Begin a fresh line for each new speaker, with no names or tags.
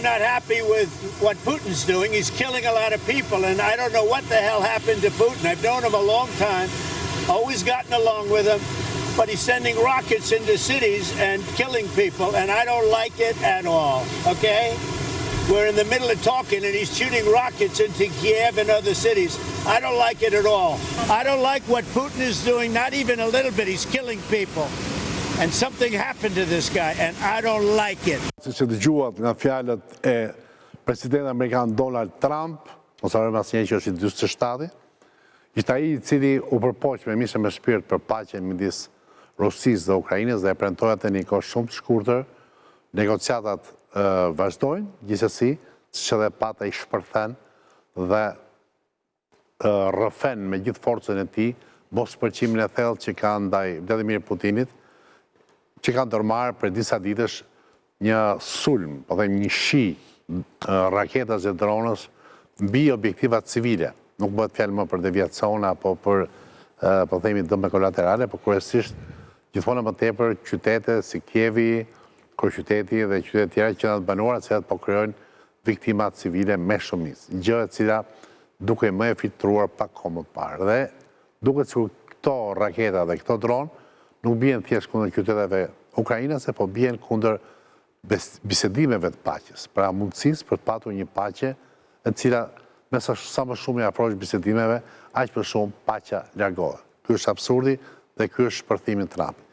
I'm not happy with what Putin's doing. He's killing a lot of people, and I don't know what the hell happened to Putin. I've known him a long time, always gotten along with him, but he's sending rockets into cities and killing people, and I don't like it at all, okay? We're in the middle of talking, and he's shooting rockets into Kiev and other cities. I don't like it at all. I don't like what Putin is doing, not even a little bit. He's killing people. And something happened to this guy, and I don't like it.
Siç e dëgjuat nga fjalët e presidentit amerikan Donald Trump, ose arëm asnjë që është i 47, ishte ai I cili u përpoq me mishe me shpirt për paqen midis Rusisë dhe Ukrainës dhe e premtoi atë në një kohë shumë të shkurtër. Negociatat vazhdojnë, gjithsesi, siç edhe pata I shpërthen dhe rrëfen me gjithë forcën e tij bospërqimin e thellë që ka ndaj Vladimir Putinit, që ka ndërmarrë për disa ditësh një sulm, po them një shi raketash dhe dronësh mbi objektivat civile. Nuk bëhet fjalë më për deviacione apo për po themi dëme kolaterale, por kryesisht gjithmonë më tepër qytete si Kievi, kryeqyteti dhe qytetet tjera që janë të banuara, të cilat po krijojnë viktima civile me shumicë. Gjë e cila duke më e filtruar pak kohë më parë. Dhe duket se këto raketa dhe këto dronë nuk bien thjesht kundër qyteteve ukrainase, po bien kundër bisedimeve të paqes, pra mundësisë për të patur një paqe e cila me sa më shumë I afrohesh bisedimeve, aq më shumë paqja largohet. Ky është absurdi dhe ky është shpërthimi I Trumpit.